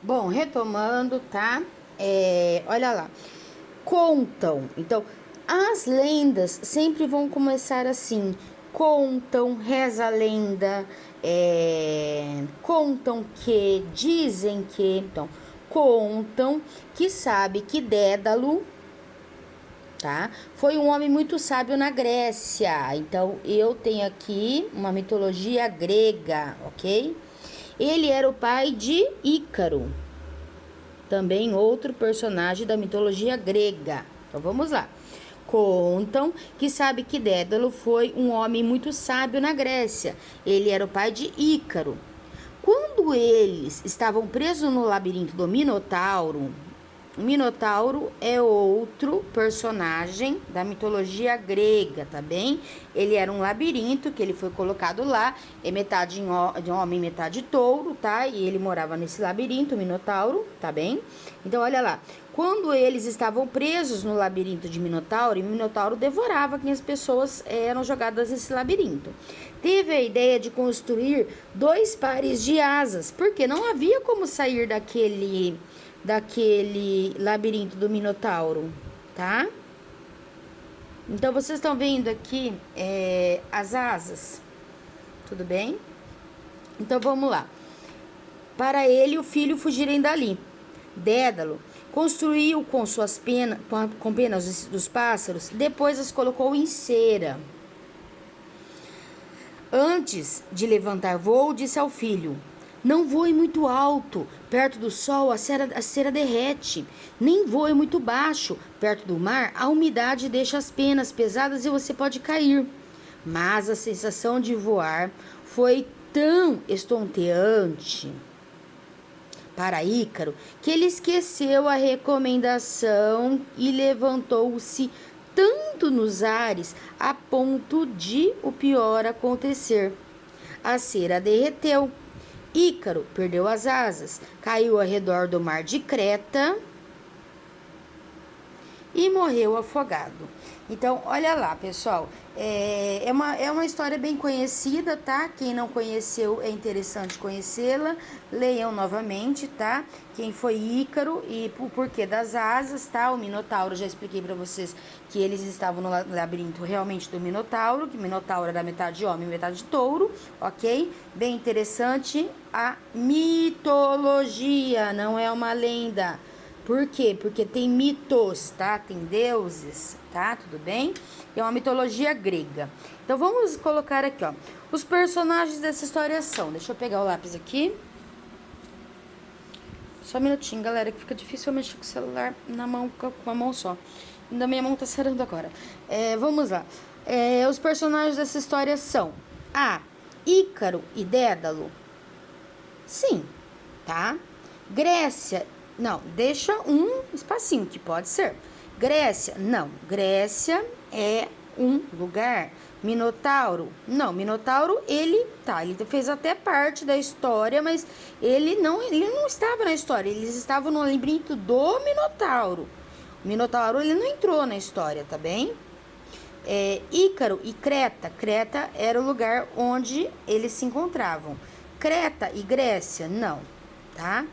Bom, retomando, tá? Olha lá. Contam. Então, as lendas sempre vão começar assim. Contam, reza a lenda, contam que, dizem que. Então, contam que sabe que Dédalo, tá? Foi um homem muito sábio na Grécia. Então, eu tenho aqui uma mitologia grega, ok? Ele era o pai de Ícaro, também outro personagem da mitologia grega. Então vamos lá. Contam que sabe que Dédalo foi um homem muito sábio na Grécia. Ele era o pai de Ícaro. Quando eles estavam presos no labirinto do Minotauro, o Minotauro é outro personagem da mitologia grega, tá bem? Ele era um labirinto que ele foi colocado lá, é metade de homem, metade touro, tá? E ele morava nesse labirinto, o Minotauro, tá bem? Então, olha lá. Quando eles estavam presos no labirinto de Minotauro, e o Minotauro devorava quem as pessoas eram jogadas nesse labirinto. Teve a ideia de construir 2 pares de asas, porque não havia como sair daquele labirinto do Minotauro, tá? Então, vocês estão vendo aqui as asas, tudo bem? Então, vamos lá. Para ele e o filho fugirem dali. Dédalo construiu com suas penas, com penas dos pássaros, depois as colocou em cera. Antes de levantar voo, disse ao filho: não voe muito alto, perto do sol a cera derrete. Nem voe muito baixo, perto do mar a umidade deixa as penas pesadas e você pode cair. Mas a sensação de voar foi tão estonteante para Ícaro que ele esqueceu a recomendação e levantou-se tanto nos ares a ponto de o pior acontecer. A cera derreteu. Ícaro perdeu as asas, caiu ao redor do mar de Creta e morreu afogado. Então, olha lá, pessoal, é uma história bem conhecida, tá? Quem não conheceu, é interessante conhecê-la. Leiam novamente, tá? Quem foi Ícaro e o porquê das asas, tá? O Minotauro, já expliquei pra vocês que eles estavam no labirinto realmente do Minotauro, que o Minotauro era metade homem, metade touro, ok? Bem interessante a mitologia, não é uma lenda. Por quê? Porque tem mitos, tá? Tem deuses, tá? Tudo bem? É uma mitologia grega. Então, vamos colocar aqui, ó. Os personagens dessa história são... Deixa eu pegar o lápis aqui. Só um minutinho, galera, que fica difícil eu mexer com o celular na mão, com a mão só. Ainda minha mão tá sarando agora. Vamos lá. Os personagens dessa história são... Ícaro e Dédalo. Sim, tá? Grécia... Não, deixa um espacinho, que pode ser. Grécia, não. Grécia é um lugar. Minotauro, não. Minotauro, ele fez até parte da história, mas ele não estava na história. Eles estavam no labirinto do Minotauro. O Minotauro, ele não entrou na história, tá bem? Ícaro e Creta. Creta era o lugar onde eles se encontravam. Creta e Grécia, não, tá?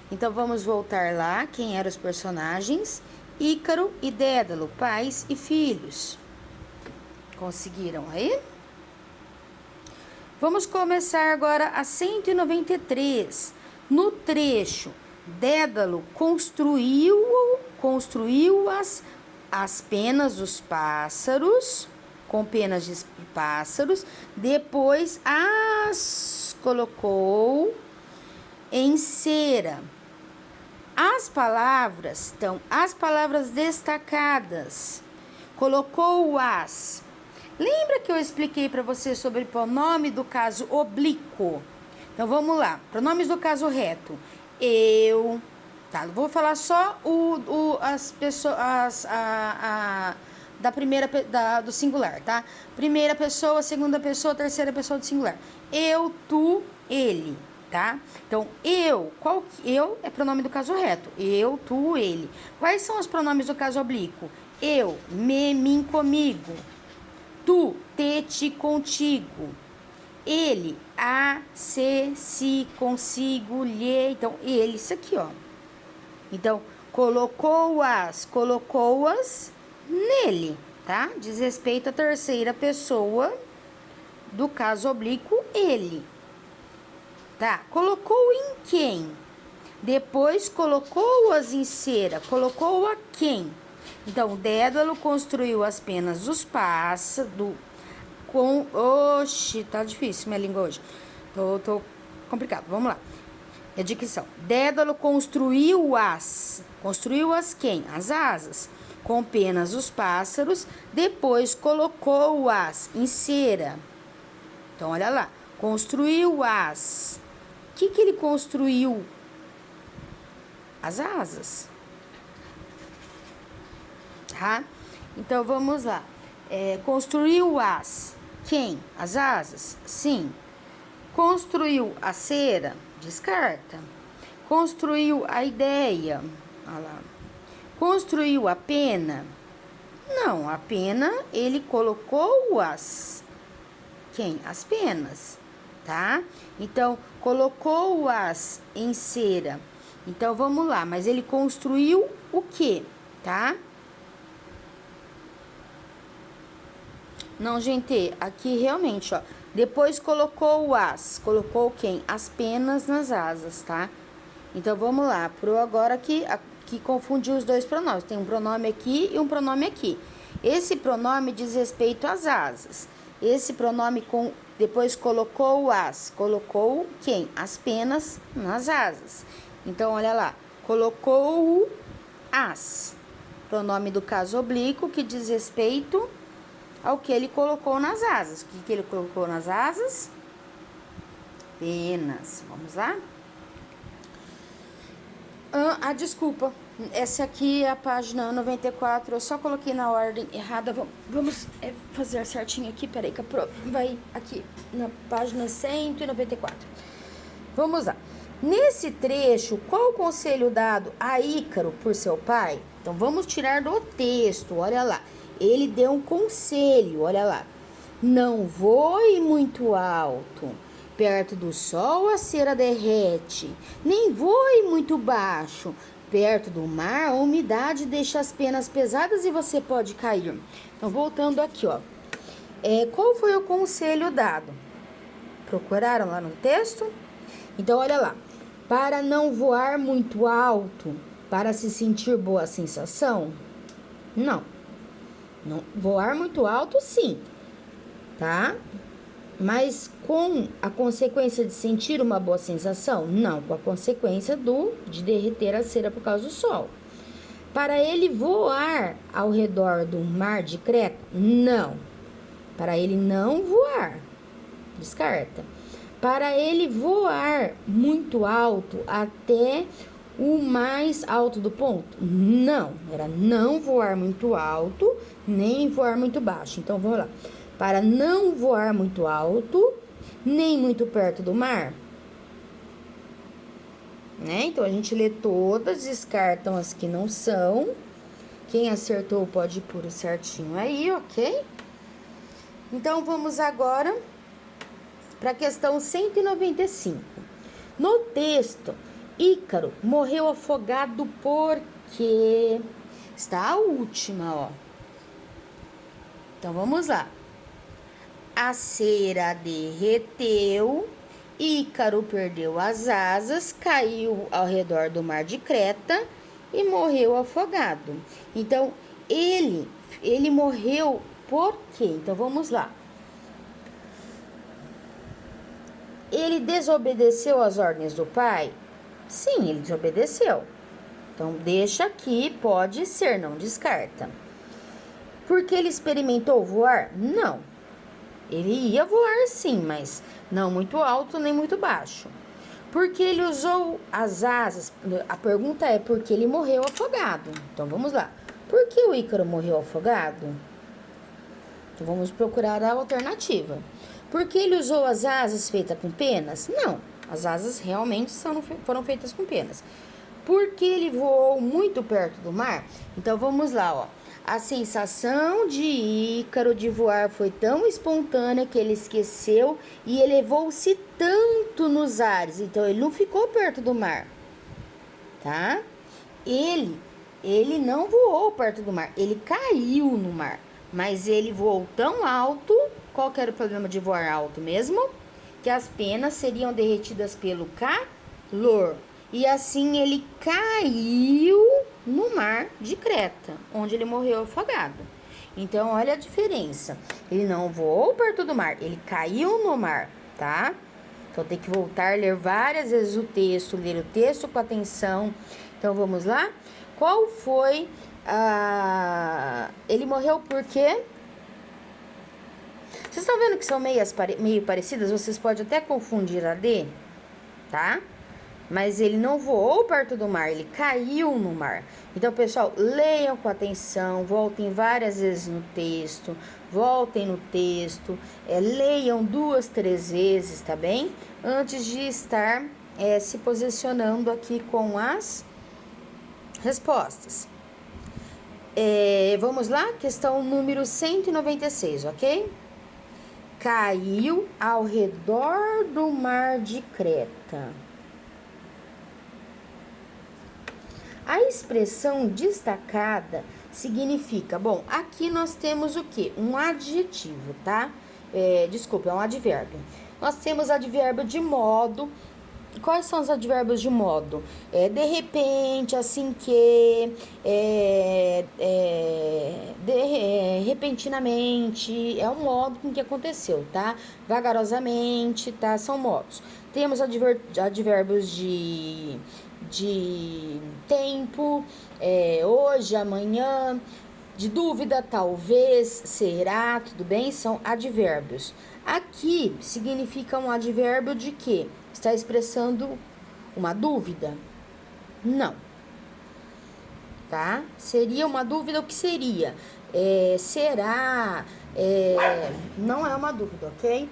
Então, vamos voltar lá, quem eram os personagens. Ícaro e Dédalo, pais e filhos. Conseguiram aí? Vamos começar agora a 193. No trecho, Dédalo construiu as penas dos pássaros, com penas de pássaros, depois as colocou em cera. As palavras destacadas. Colocou-as. Lembra que eu expliquei para você sobre pronome do caso oblíquo? Então vamos lá. Pronomes do caso reto. Eu, tá? Vou falar só as pessoas do singular, tá? Primeira pessoa, segunda pessoa, terceira pessoa do singular. Eu, tu, ele. Tá? Então, eu é pronome do caso reto. Eu, tu, ele. Quais são os pronomes do caso oblíquo? Eu, me, mim, comigo. Tu, te, ti, contigo. ele, a, se, consigo, lhe. Então, ele, isso aqui, ó. Então, colocou-as nele, tá? Diz respeito à terceira pessoa do caso oblíquo, ele. Tá? Colocou em quem? Depois colocou-as em cera. Colocou a quem? Então, Dédalo construiu as penas dos pássaros. Oxi, tá difícil minha língua hoje. Tô complicado. Vamos lá. É dicção. Dédalo construiu-as. Construiu-as quem? As asas. Com penas dos pássaros. Depois colocou-as em cera. Então, olha lá. Construiu-as. O que ele construiu? As asas. Tá? Então, vamos lá. Construiu-as. Quem? As asas? Sim. Construiu a cera? Descarta. Construiu a ideia? Olha lá. Construiu a pena? Não, a pena ele colocou-as. Quem? As penas, tá? Então, colocou-as em cera. Então, vamos lá, mas ele construiu o quê, tá? Não, gente, aqui realmente, ó. Depois colocou-as. Colocou quem? As penas nas asas, tá? Então, vamos lá. Pro agora aqui confundiu os dois pronomes. Tem um pronome aqui e um pronome aqui. Esse pronome diz respeito às asas. Esse pronome depois colocou-as. Colocou quem? As penas nas asas. Então, olha lá. Colocou-as. Pronome do caso oblíquo que diz respeito ao que ele colocou nas asas. O que ele colocou nas asas? Penas. Vamos lá? Desculpa. Essa aqui é a página 94. Eu só coloquei na ordem errada. Vamos fazer certinho aqui. Peraí que vai aqui na página 194. Vamos lá. Nesse trecho, qual o conselho dado a Ícaro por seu pai? Então, vamos tirar do texto. Olha lá. Ele deu um conselho, olha lá. Não voe muito alto, perto do sol a cera derrete. Nem voe muito baixo, perto do mar a umidade deixa as penas pesadas e você pode cair. Então, voltando aqui, ó. Qual foi o conselho dado? Procuraram lá no texto? Então, olha lá. Para não voar muito alto, para se sentir boa sensação? Não. Não, voar muito alto, sim, tá? Mas com a consequência de sentir uma boa sensação? Não, com a consequência de derreter a cera por causa do sol. Para ele voar ao redor do mar de Creta? Não. Para ele não voar. Descarta. Para ele voar muito alto até o mais alto do ponto? Não, era não voar muito alto, nem voar muito baixo. Então, vamos lá. Para não voar muito alto, nem muito perto do mar. Né? Então, a gente lê todas, descartam as que não são. Quem acertou pode pôr o certinho aí, ok? Então, vamos agora para a questão 195. No texto, Ícaro morreu afogado porque... Está a última, ó. Então, vamos lá. A cera derreteu, Ícaro perdeu as asas, caiu ao redor do mar de Creta e morreu afogado. Então, ele morreu por quê? Então, vamos lá. Ele desobedeceu às ordens do pai? Sim, ele desobedeceu. Então, deixa aqui, pode ser, não descarta. Porque ele experimentou voar? Não. Ele ia voar sim, mas não muito alto nem muito baixo. Porque ele usou as asas? A pergunta é porque ele morreu afogado. Então, vamos lá. Por que o Ícaro morreu afogado? Então, vamos procurar a alternativa. Porque ele usou as asas feitas com penas? Não. As asas realmente foram feitas com penas. Porque ele voou muito perto do mar? Então, vamos lá, ó. A sensação de Ícaro de voar foi tão espontânea que ele esqueceu e elevou-se tanto nos ares. Então, ele não ficou perto do mar, tá? Ele não voou perto do mar, ele caiu no mar. Mas ele voou tão alto, qual que era o problema de voar alto mesmo? Que as penas seriam derretidas pelo calor. E assim ele caiu no mar de Creta, onde ele morreu afogado. Então, olha a diferença. Ele não voou perto do mar, ele caiu no mar, tá? Então, tem que voltar, ler várias vezes o texto, ler o texto com atenção. Então, vamos lá? Qual foi a... Ele morreu por quê? Vocês estão vendo que são meio parecidas? Vocês podem até confundir a D, tá? Mas ele não voou perto do mar, ele caiu no mar. Então, pessoal, leiam com atenção, voltem várias vezes no texto, voltem no texto, leiam 2, 3 vezes, tá bem? Antes de estar se posicionando aqui com as respostas. Vamos lá? Questão número 196, ok? Caiu ao redor do mar de Creta. A expressão destacada significa... Bom, aqui nós temos o quê? Um adjetivo, tá? Desculpa, é um advérbio. Nós temos advérbio de modo. Quais são os advérbios de modo? De repente, assim que, repentinamente, é o modo com que aconteceu, tá? Vagarosamente, tá? São modos. Temos advérbios de tempo, hoje, amanhã, de dúvida, talvez, será, tudo bem? São advérbios. Aqui significa um advérbio de quê? Está expressando uma dúvida? Não. Tá? Seria uma dúvida, o que seria? Será? Não é uma dúvida, ok?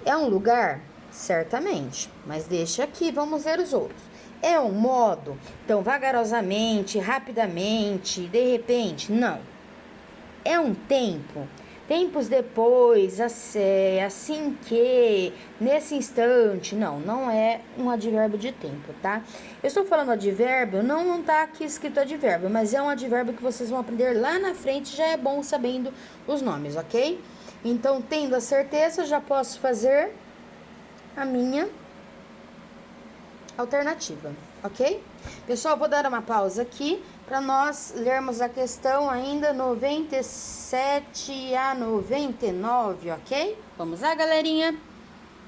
É um lugar? Certamente. Mas deixa aqui, vamos ver os outros. É um modo? Então, vagarosamente, rapidamente, de repente? Não. É um tempo? Tempos depois, assim que, nesse instante. Não é um advérbio de tempo, tá? Eu estou falando advérbio, não tá aqui escrito advérbio, mas é um advérbio que vocês vão aprender lá na frente, já é bom sabendo os nomes, ok? Então, tendo a certeza, já posso fazer a minha alternativa, ok? Pessoal, vou dar uma pausa aqui para nós lermos a questão ainda 97 a 99, ok? Vamos lá, galerinha?